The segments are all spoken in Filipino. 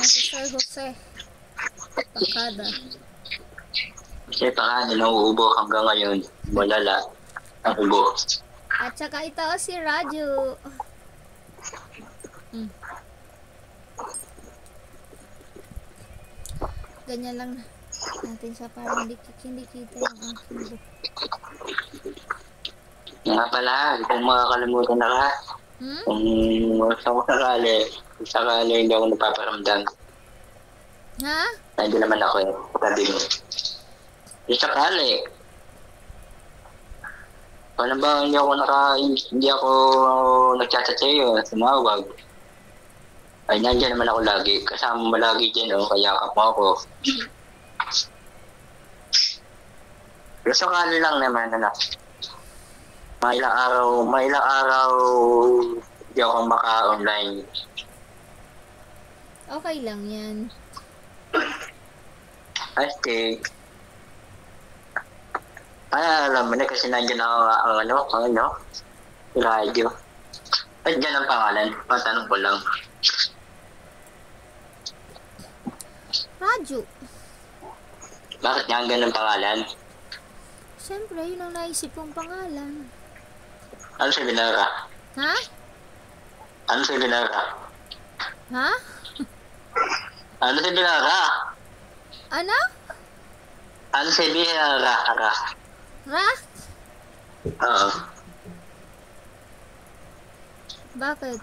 Si Sir Jose Pagkada. Kasi Pakada, nauubo hanggang ngayon. Malala. Ang ubo. At saka ito si Raju. Ganyan lang natin siya para hindi kita yung aking book. Nga pala, kung makakalimutan na ka. Kung sakali hindi ako napaparamdam. Ha? Hindi naman ako eh. Sabi mo. Sakali. Paano ba hindi ako nagchat-chat sa'yo, tumawag. Ay, nandiyan naman ako lagi. Kasama mo lagi dyan, kayakap mo ako. Pero sakali lang naman, May ilang araw, hindi ako maka-online. Okay lang yan. Kasi, alam mo na kasi nandiyan ang radio. At dyan ang pangalan, patanong ko lang. Raju. Bakit nga ang ganun pangalan? Siyempre, yun ang naisip kong pangalan. Ano si Binara? Ha? Ano si Binara? Ha? Ano si Binara? Ano? Ano si Binara? Ra? Oo. Bakit?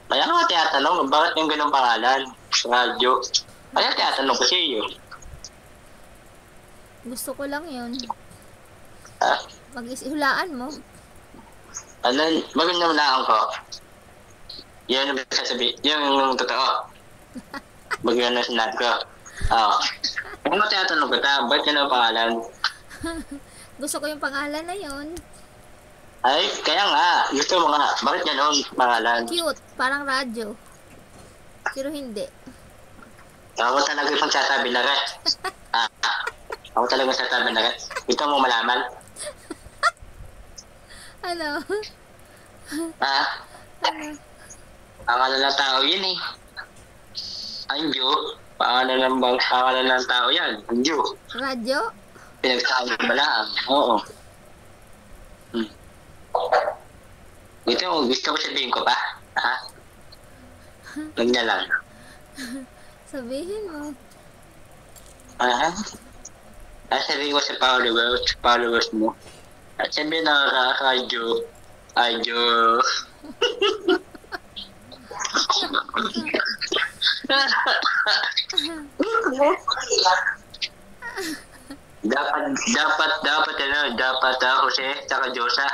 Kaya nga tinatanong, bakit yung ganung pangalan? Radyo. Kaya tinatanong ko sa iyo. Gusto ko lang yun. Ah, Mag-isihulaan mo. ano, maganda lang ko. Yan ang sasabi, yung totoo. Maganda na sinabi ko. Oo. Kung tinatanong ko, bakit ganung pangalan? Gusto ko yung pangalan na yun. Ay, kaya nga. Gusto mo nga. Bakit ganun pangalan? Cute. Parang radyo. Pero hindi. Ako talaga yung sasabi na rin. Ako talaga yung sasabi na rin. Gusto mo malaman? Ano? Ano? Pangalan ng tao yun eh. Anjo. Pangalan ng tao yan. Anjo. Radyo? Pinagsabi mo lang. Oo. Gusto ko sabihin ko pa? Ha? Huwag na lang. Sabihin mo. Sabihin ko sa followers mo. At sabihin na radyo. dapat Jose, saka Josa.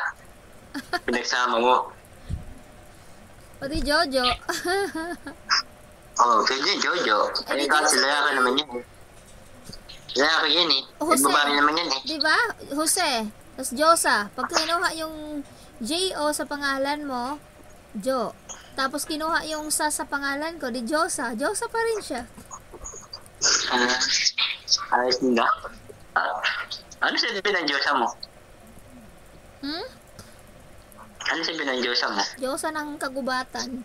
Pinagsama mo. Pati Jojo. Pwede Jojo. Kasi lalaki naman yun. Lalaki yun eh. Jose. Babae naman yun eh. Diba? Jose. Tapos Josa. Pag kinuha yung J-O sa pangalan mo, Jo. Tapos kinuha yung sa pangalan ko, di Josa. Josa pa rin siya. Ayos na. Ano sabihin ng Diyosa mo? Ano sabihin ng Diyosa mo? Diyosa ng kagubatan.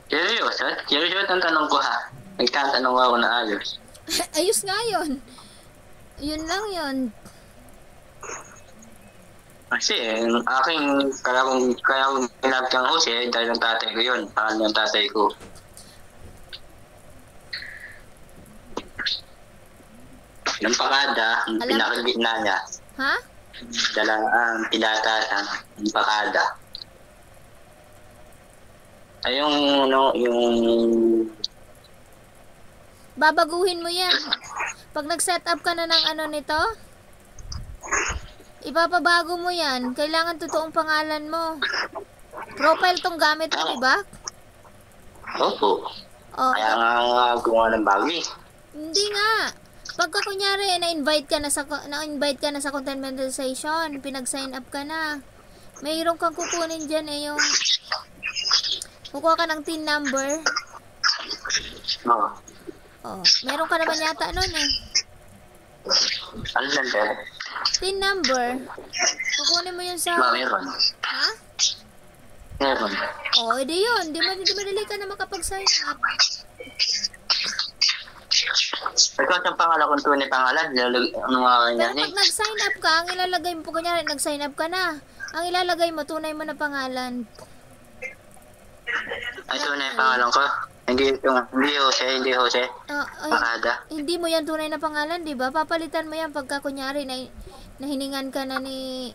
Seryoso? Seryoso ang tanong ko ha. Nagtatanong ako na ayos. Ayos nga yun. Yun lang yun. Kasi kaya kong pinag kang Jose dahil ng tatay ko yun. Pangalan ng tatay ko. Yung Pakada, yung pinakagitna niya. Ha? Ang pinatasan, yung Pakada. Ay yung babaguhin mo yan. Pag nag-set up ka na ng nito, ipapabago mo yan. Kailangan totoong pangalan mo. Profile tong gamit mo, diba? Opo. Kaya nga gumawa ng bagay. Hindi nga. Pagka kunyari na-invite ka na sa content monetization, pinag-sign up ka na. Mayroon kang kukunin diyan yung kukuha ka ng TIN number. Meron ka naman yata noon eh. Ano lang TIN number. Kukunin mo yun sa... Meron. Ha? Meron. Edi yun. Di madali ka na makapag-sign up. Ikaw ang pangalan kung tunay pangalan. Ano nga Pero yan pag nag-sign up ka, ang ilalagay mo, kunyari, nag-sign up ka na, ang ilalagay mo, tunay mo na pangalan. Ay, tunay pangalan ko. Hindi Jose. Pakada. Hindi mo yan tunay na pangalan, di ba? Papalitan mo yan pagka, kunyari, na hiningan ka na ni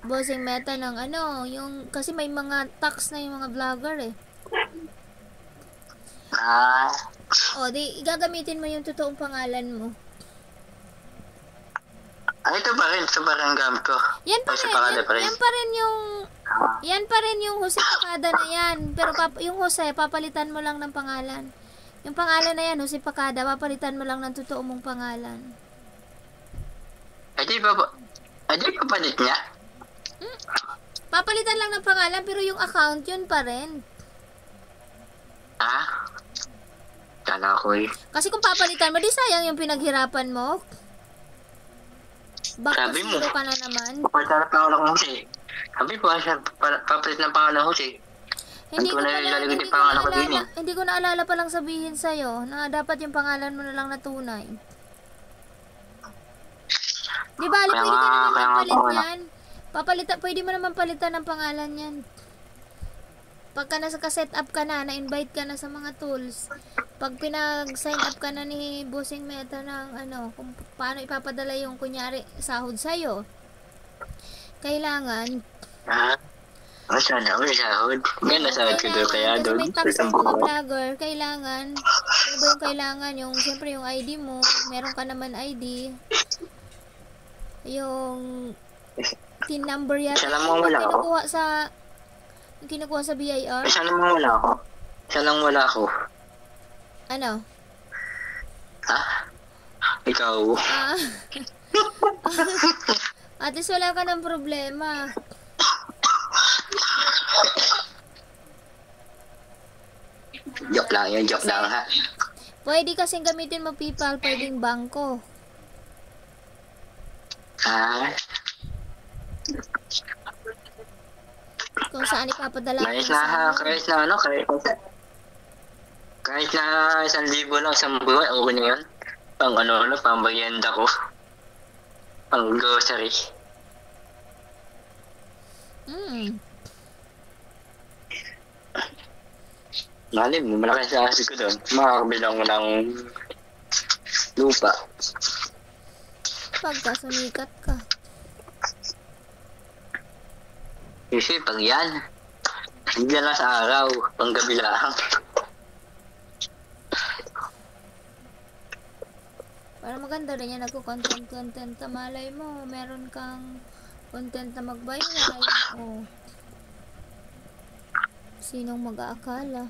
Bossing Meta ng yung, kasi may mga tax na yung mga vlogger eh. Di gagamitin mo yung totoong pangalan mo. Ito pa rin ang gamit ko. Yan pa rin yung Jose Pakada na yan. Pero yung Jose, papalitan mo lang ng pangalan. Yung pangalan na yan, Jose Pakada, papalitan mo lang ng totoo mong pangalan. Di pa palit niya? Papalitan lang ng pangalan, pero yung account, yun pa rin. Kala ko eh. Kasi kung papalitan mo, di sayang yung pinaghirapan mo. Back to zero ka na naman. Papalitan ng pangalan ko Jose. Sabi po, papalit ng pangalan ko Jose. Hindi ko naalala palang sabihin sa'yo na dapat yung pangalan mo na lang na tunay. Di ba, pwede ka naman palit yan. Pwede mo naman palitan ng pangalan yan. Pagka nasa-set up ka na, na-invite ka na sa mga tools, pag pinag-sign up ka na ni Bossing Meta ng kung paano ipapadala yung kunyari sahod sa'yo, kailangan sana ako sahod. Ganda sahod ko doon kaya doon. May tax yung mga vlogger, kailangan ano ba yung kailangan? Siyempre yung ID mo, meron ka naman ID, yung TIN number yata yung kinukuha sa BIR. Isa lang wala ako. Ano? Ikaw. At least wala ka ng problema. Joke lang ha. Pwede kasing gamitin mo PayPal, pwedeng bangko. Kung saan ipapadala kahit na 1,000 lang sa buwan, okay na yun. Pang bayenda ko. Pang grocery. Malim, malaki sa asik ko doon. Makakabilang ko ng lupa. Pagka sumikat ka. Kasi pag yan, hindi lang sa araw, pang gabi lang. Para maganda rin yan, nagko-content. Malay mo, meron kang content na mag-viral. Sinong mag-aakala?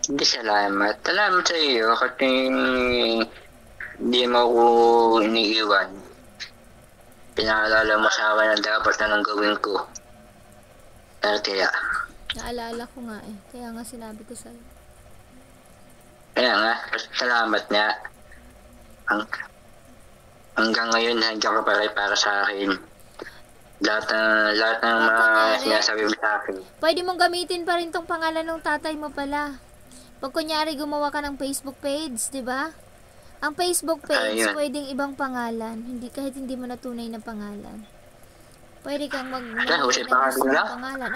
Hindi, salamat. Salamat sa iyo kasi hindi mo ako iniiwan. Pinaalala mo sa akin na dapat na nang gawin ko. Kaya. Naalala ko nga eh. Kaya nga sinabi ko sa'yo. Kaya nga, salamat nga. Hanggang ngayon, nandiyan ka pa rin para sa akin. Lahat ng mga sinasabi mo sa akin. Pwede mong gamitin pa rin tong pangalan ng tatay mo pala. Pag kunyari gumawa ka ng Facebook page, di ba? Ang Facebook page, pwedeng ibang pangalan. Kahit hindi mo na tunay na pangalan. Pwede kang Jose Pakada na lang? Pangalan.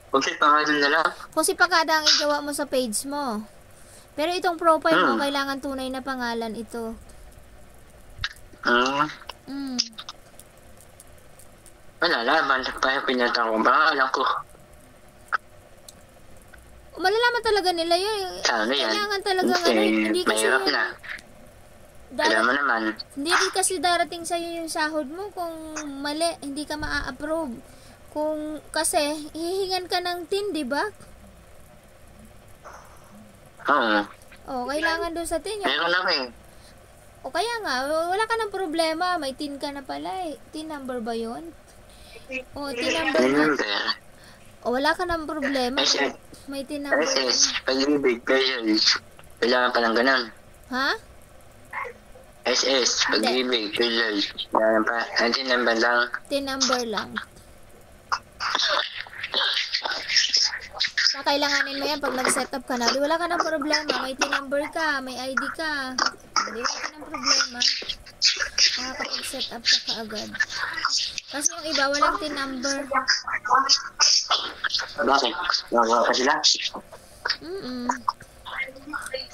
Jose Pakada na lang? Jose Pakada ang igawa mo sa page mo. Pero itong profile mo, kailangan tunay na pangalan ito. Wala naman. Parang pinatang ko. Pangalan ko. Malalaman talaga nila yun. Kailangan talaga hindi kasi mahirap na. Alam mo naman. Hindi kasi darating sa'yo yung sahod mo kung mali, hindi ka maa-approve. Kasi hihingan ka ng TIN, di ba? Kailangan doon sa TIN. Meron namin. Kaya nga, wala ka ng problema. May TIN ka na pala eh. TIN number ba yun? TIN number na. Wala ka ng problema. May TIN number. Pag-ibig, kailangan pa ng ganun. Ha? SS, pag-ibig, tuloy. Yan pa. Antin number lang. tin number lang. Kakailanganin mo yan pag nag-set up ka na. Di wala ka ng problema. May tin number ka, may ID ka. Di wala ka ng problema. Makakapag-set up ka kaagad. Kasi yung iba, walang tin number. Bakit? Nagawa pa sila?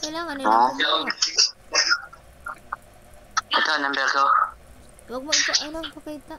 Kailangan nila Ah. kumuha. Ito, number ko. Huwag mo ipakita.